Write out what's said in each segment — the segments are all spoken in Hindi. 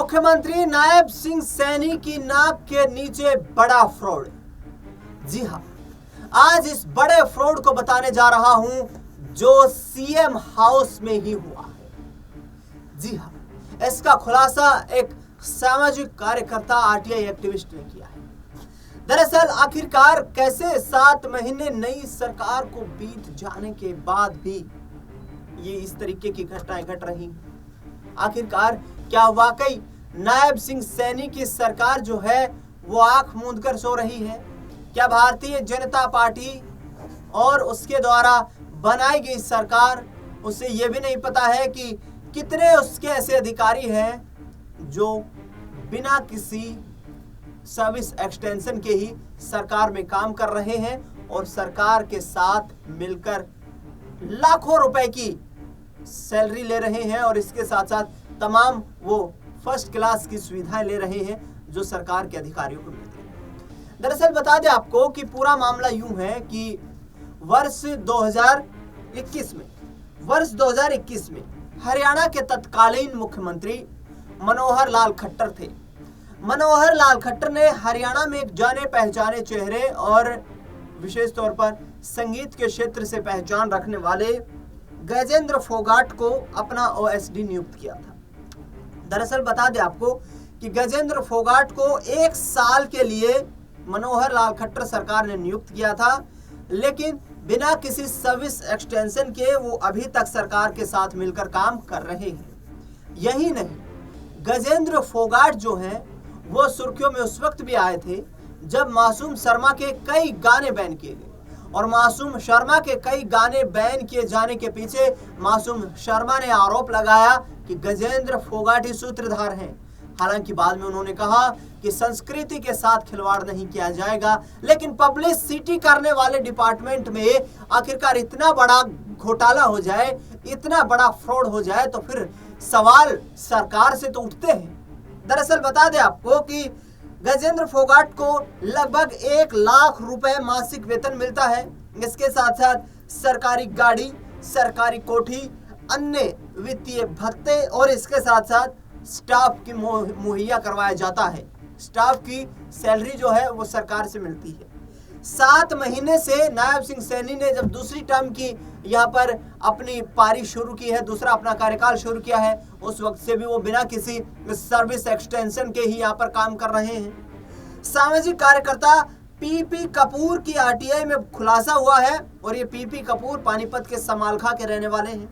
मुख्यमंत्री नायब सिंह सैनी की नाक के नीचे बड़ा फ्रॉड। जी हां, आज इस बड़े फ्रॉड को बताने जा रहा हूं जो सीएम हाउस में ही हुआ है। जी हां, इसका खुलासा एक सामाजिक कार्यकर्ता आरटीआई एक्टिविस्ट ने किया है। दरअसल आखिरकार कैसे 7 महीने नई सरकार को बीत जाने के बाद भी ये इस तरीके की घटनाएं घट रही। आखिरकार क्या वाकई नायब सिंह सैनी की सरकार जो है वो आंख मूंद कर सो रही है? क्या भारतीय जनता पार्टी और उसके द्वारा बनाई गई सरकार, उसे ये भी नहीं पता है कि कितने उसके ऐसे अधिकारी हैं जो बिना किसी सर्विस एक्सटेंशन के ही सरकार में काम कर रहे हैं और सरकार के साथ मिलकर लाखों रुपए की सैलरी ले रहे हैं और इसके साथ साथ तमाम वो फर्स्ट क्लास की सुविधाएं ले रहे हैं जो सरकार के अधिकारियों को मिलती है। दरअसल बता दें आपको कि पूरा मामला यूं है कि वर्ष 2021 में हरियाणा के तत्कालीन मुख्यमंत्री मनोहर लाल खट्टर थे। मनोहर लाल खट्टर ने हरियाणा में एक जाने पहचाने चेहरे और विशेष तौर पर संगीत के क्षेत्र से पहचान रखने वाले गजेंद्र फोगाट को अपना ओएसडी नियुक्त किया था। दरअसल बता दें आपको कि गजेंद्र फोगाट को 1 साल के लिए मनोहर लाल खट्टर सरकार ने नियुक्त किया था, लेकिन बिना किसी सर्विस एक्सटेंशन के वो अभी तक सरकार के साथ मिलकर काम कर रहे हैं। यही नहीं, गजेंद्र फोगाट जो है वो सुर्खियों में उस वक्त भी आए थे जब मासूम शर्मा के कई गाने बैन किए गए और मासूम शर्मा के कई गाने बैन किए जाने के पीछे मासूम शर्मा ने आरोप लगाया कि गजेंद्र फोगाट ही सूत्रधार हैं। हालांकि बाद में उन्होंने कहा कि संस्कृति के साथ खिलवाड़ नहीं किया जाएगा, लेकिन पब्लिसिटी करने वाले डिपार्टमेंट में आखिरकार इतना बड़ा घोटाला हो जाए, इतना बड़ा फ्रॉड हो जाए तो फिर सवाल सरकार से तो उठते हैं। दरअसल बता दें आपको कि गजेंद्र फोगाट को लगभग 1 लाख रुपए मासिक वेतन मिलता है। इसके साथ साथ सरकारी गाड़ी, सरकारी कोठी, अन्य वित्तीय भत्ते और इसके साथ साथ स्टाफ की मुहैया करवाया जाता है। स्टाफ की सैलरी जो है वो सरकार से मिलती है। 7 महीने से नायब सिंह सैनी ने जब दूसरी टर्म की यहाँ पर अपनी पारी शुरू की है, दूसरा अपना कार्यकाल शुरू किया है, उस वक्त से भी वो बिना किसी सर्विस एक्सटेंशन के ही यहाँ पर काम कर रहे हैं। सामाजिक कार्यकर्ता पीपी कपूर की आरटीआई में खुलासा हुआ है और ये पीपी कपूर पानीपत के समालखा के रहने वाले हैं।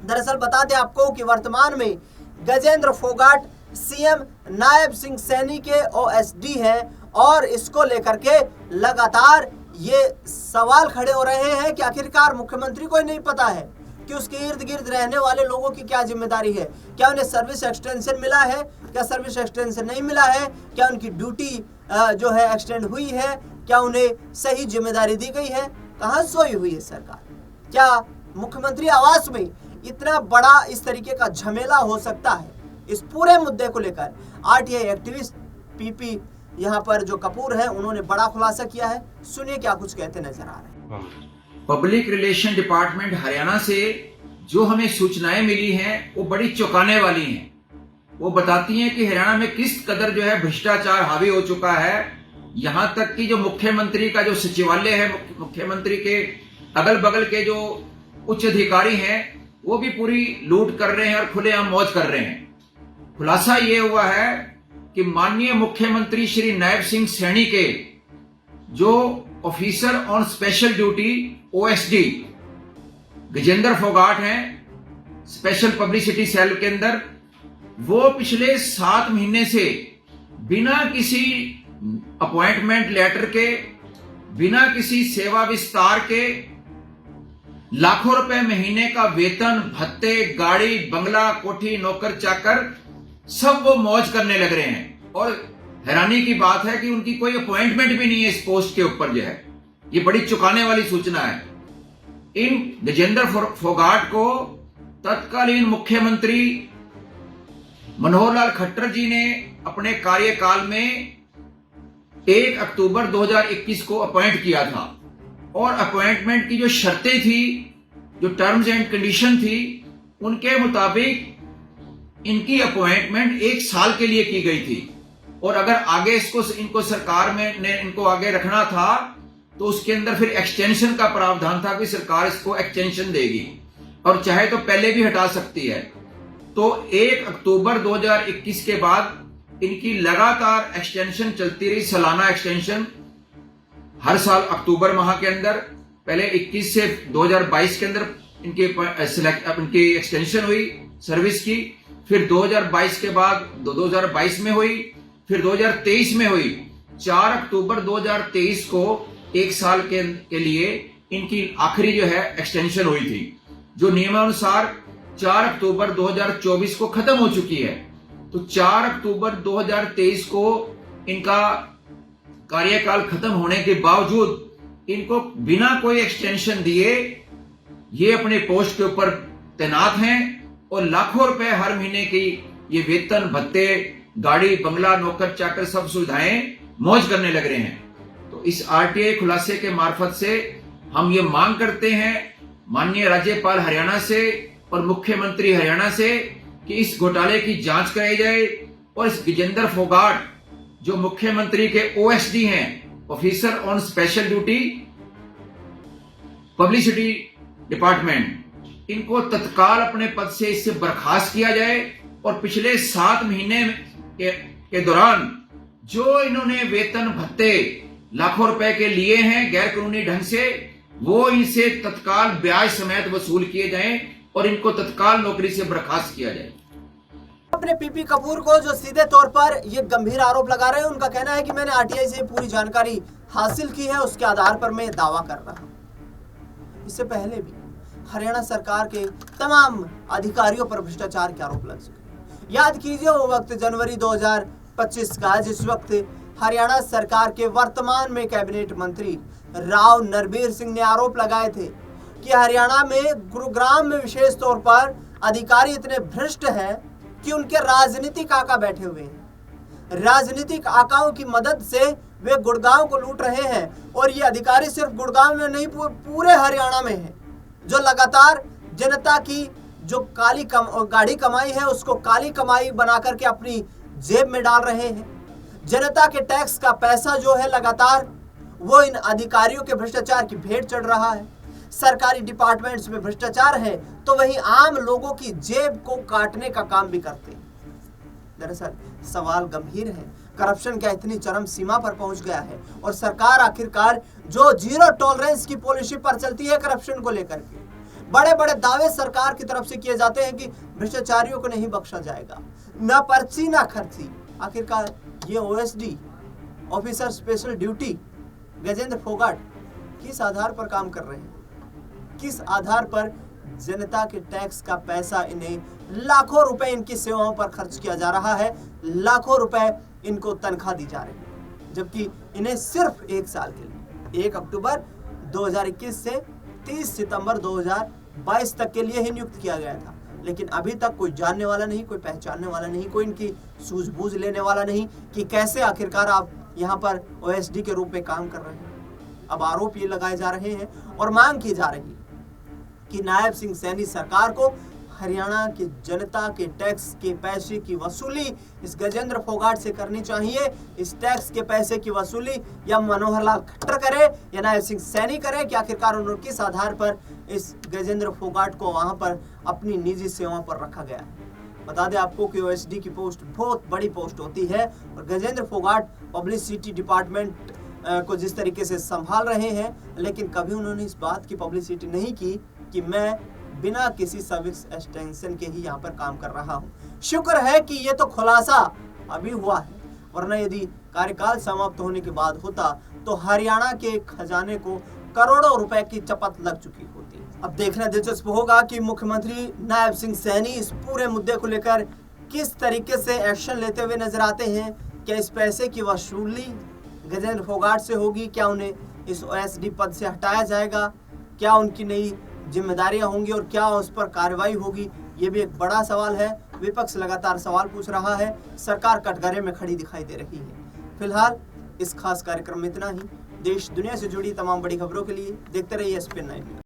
दरअसल बता दें आपको कि वर्तमान में गजेंद्र फोगाट सीएम नायब सिंह सैनी के ओएसडी हैं और इसको लेकर के लगातार ये सवाल खड़े हो रहे हैं कि आखिरकार मुख्यमंत्री को ही नहीं पता है कि उसके इर्द गिर्द रहने वाले लोगों की क्या जिम्मेदारी है। क्या उन्हें सर्विस एक्सटेंशन मिला है, क्या सर्विस एक्सटेंशन नहीं मिला है, क्या उनकी ड्यूटी जो है एक्सटेंड हुई है, क्या उन्हें सही जिम्मेदारी दी गई है, कहाँ सोई हुई है सरकार। क्या मुख्यमंत्री आवास में इतना बड़ा इस तरीके का झमेला हो सकता है? इस पूरे मुद्दे को लेकर आरटीआई एक्टिविस्ट पीपी यहाँ पर जो कपूर है उन्होंने बड़ा खुलासा किया है। सुनिए क्या कुछ कहते नजर आ रहे हैं। पब्लिक रिलेशन डिपार्टमेंट हरियाणा से जो हमें सूचनाएं मिली हैं वो बड़ी चौंकाने वाली हैं। वो बताती हैं कि हरियाणा में किस कदर जो है भ्रष्टाचार हावी हो चुका है। यहाँ तक कि जो मुख्यमंत्री का जो सचिवालय है, मुख्यमंत्री के अगल बगल के जो उच्च अधिकारी हैं वो भी पूरी लूट कर रहे हैं और खुलेआम मौज कर रहे हैं। खुलासा ये हुआ है कि माननीय मुख्यमंत्री श्री नायब सिंह सैनी के जो officer on special duty OSD Gajendra Phogat हैं स्पेशल पब्लिसिटी सेल के अंदर, वो पिछले 7 महीने से बिना किसी अपॉइंटमेंट लेटर के, बिना किसी सेवा विस्तार के लाखों रुपए महीने का वेतन, भत्ते, गाड़ी, बंगला, कोठी, नौकर चाकर सब वो मौज करने लग रहे हैं। और हैरानी की बात है कि उनकी कोई अपॉइंटमेंट भी नहीं है इस पोस्ट के ऊपर जो है। ये बड़ी चौंकाने वाली सूचना है। इन गजेंद्र फोगाट को तत्कालीन मुख्यमंत्री मनोहर लाल खट्टर जी ने अपने कार्यकाल में 1 अक्टूबर 2021 को अपॉइंट किया था और अपॉइंटमेंट की जो शर्तें थी, जो टर्म्स एंड कंडीशन थी, उनके मुताबिक इनकी अपॉइंटमेंट 1 साल के लिए की गई थी और अगर आगे इनको सरकार में ने इनको आगे रखना था तो उसके अंदर फिर एक्सटेंशन का प्रावधान था कि सरकार इसको एक्सटेंशन देगी और चाहे तो पहले भी हटा सकती है। तो 1 अक्टूबर 2021 के बाद इनकी लगातार एक्सटेंशन चलती रही, सालाना एक्सटेंशन हर साल अक्टूबर माह के अंदर, पहले 21 से 2022 के अंदर इनकी एक्सटेंशन हुई सर्विस की, फिर 2022 के बाद 2022 में हुई, फिर 2023 में हुई। 4 अक्टूबर 2023 को 1 साल के लिए इनकी आखिरी जो है एक्सटेंशन हुई थी, जो नियमानुसार 4 अक्टूबर 2024 को खत्म हो चुकी है। तो 4 अक्टूबर 2023 को इनका कार्यकाल खत्म होने के बावजूद इनको बिना कोई एक्सटेंशन दिए ये अपने पोस्ट के ऊपर तैनात हैं और लाखों रुपए हर महीने की ये वेतन भत्ते, गाड़ी, बंगला, नौकर चाकर सब सुविधाएं मौज करने लग रहे हैं। तो इस आरटीआई खुलासे के मार्फत से हम ये मांग करते हैं माननीय राज्यपाल हरियाणा से और मुख्यमंत्री हरियाणा से कि इस घोटाले की जांच कराई जाए और इस गजेंद्र फोगाट जो मुख्यमंत्री के ओएसडी हैं, officer on special duty publicity department, इनको तत्काल अपने पद से इससे बर्खास्त किया जाए और पिछले 7 महीने के दौरान जो इन्होंने वेतन भत्ते लाखों रुपए के लिए हैं गैर कानूनी ढंग से, वो इनसे तत्काल ब्याज समेत वसूल किए जाएं और इनको तत्काल नौकरी से बर्खास्त किया जाए। अपने पीपी कपूर को जो सीधे तौर पर ये गंभीर आरोप लगा रहे हैं, उनका कहना है कि मैंने आरटीआई से पूरी जानकारी हासिल की है, उसके आधार पर मैं दावा कर रहा हूं। इससे पहले भी हरियाणा सरकार के तमाम अधिकारियों पर भ्रष्टाचार के आरोप लग चुके। याद कीजिए वो वक्त जनवरी 2025 का, जिस वक्त हरियाणा सरकार के वर्तमान में कैबिनेट मंत्री राव नरबीर सिंह ने आरोप लगाए थे कि हरियाणा में गुरुग्राम में विशेष तौर पर अधिकारी इतने भ्रष्ट हैं कि उनके राजनीतिक आका बैठे हुए हैं। राजनीतिक आकाओं की मदद से वे गुड़गांव को लूट रहे हैं और ये अधिकारी सिर्फ गुड़गांव में नहीं पूरे हरियाणा में है, जो लगातार जनता की जो गाढ़ी कमाई है उसको काली कमाई बना करके अपनी जेब में डाल रहे हैं। जनता के टैक्स का पैसा जो है लगातार वो इन अधिकारियों के भ्रष्टाचार की भेंट चढ़ रहा है। सरकारी डिपार्टमेंट्स में भ्रष्टाचार है तो वहीं आम लोगों की जेब को काटने का काम भी करते हैं। दरअसल सवाल गंभीर है, करप्शन क्या इतनी चरम सीमा पर पहुंच गया है और सरकार आखिरकार जो जीरो टॉलरेंस की पॉलिसी पर चलती है करप्शन को लेकर के, बड़े बड़े दावे सरकार की तरफ से किए जाते हैं कि भ्रष्टाचारियों को नहीं बख्शा जाएगा, ना पर्ची ना खर्ची। आखिरकार ये OSD officer special duty Gajendra Phogat किस आधार पर काम कर रहे हैं? किस आधार पर जनता के टैक्स का पैसा इन्हें लाखों रुपए इनकी सेवाओं पर खर्च किया जा रहा है, लाखों रुपए इनको तनख्वाह दी जा रही है, जबकि इन्हें सिर्फ 1 साल के लिए 1 अक्टूबर 2021 से 30 सितंबर 2022 तक के लिए ही नियुक्त किया गया था। लेकिन अभी तक कोई जानने वाला नहीं, कोई पहचानने वाला नहीं, कोई इनकी सूझबूझ लेने वाला नहीं कि कैसे आखिरकार आप यहाँ पर ओएसडी के रूप में काम कर रहे हैं। अब आरोप ये लगाए जा रहे हैं और मांग की जा रही है कि नायब सिंह सैनी सरकार को हरियाणा की जनता के टैक्स के पैसे की वसूली इस गजेंद्र फोगाट से करनी चाहिए। इस टैक्स के पैसे की वसूली या मनोहर लाल खट्टर करे या नायब सिंह सैनी करे कि आखिरकार उन्होंने किस आधार पर इस गजेंद्र फोगाट को वहां पर अपनी निजी सेवाओं पर रखा गया है। बता दें आपको कि ओएसडी की पोस्ट बहुत बड़ी पोस्ट होती है और गजेंद्र फोगाट पब्लिसिटी डिपार्टमेंट को जिस तरीके से संभाल रहे हैं, लेकिन कभी उन्होंने इस बात की पब्लिसिटी नहीं की कि मैं बिना किसी सर्विस एक्सटेंशन के ही यहाँ पर काम कर रहा हूँ। शुक्र है कि ये तो खुलासा अभी हुआ है, वरना यदि कार्यकाल समाप्त होने के बाद होता तो हरियाणा के खजाने को करोड़ों रुपए की चपत लग चुकी होती। अब देखना दिलचस्प होगा कि मुख्यमंत्री नायब सिंह सैनी इस पूरे मुद्दे को लेकर किस तरीके से एक्शन लेते हुए नजर आते हैं। क्या इस पैसे की वसूली गजेंद्र फोगाट से होगी? क्या उन्हें इस ओएसडी पद से हटाया जाएगा? क्या उनकी नई जिम्मेदारियां होंगी और क्या उस पर कार्रवाई होगी? ये भी एक बड़ा सवाल है। विपक्ष लगातार सवाल पूछ रहा है, सरकार कटघरे में खड़ी दिखाई दे रही है। फिलहाल इस खास कार्यक्रम में इतना ही। देश दुनिया से जुड़ी तमाम बड़ी खबरों के लिए देखते रहिए SPN9 न्यूज़।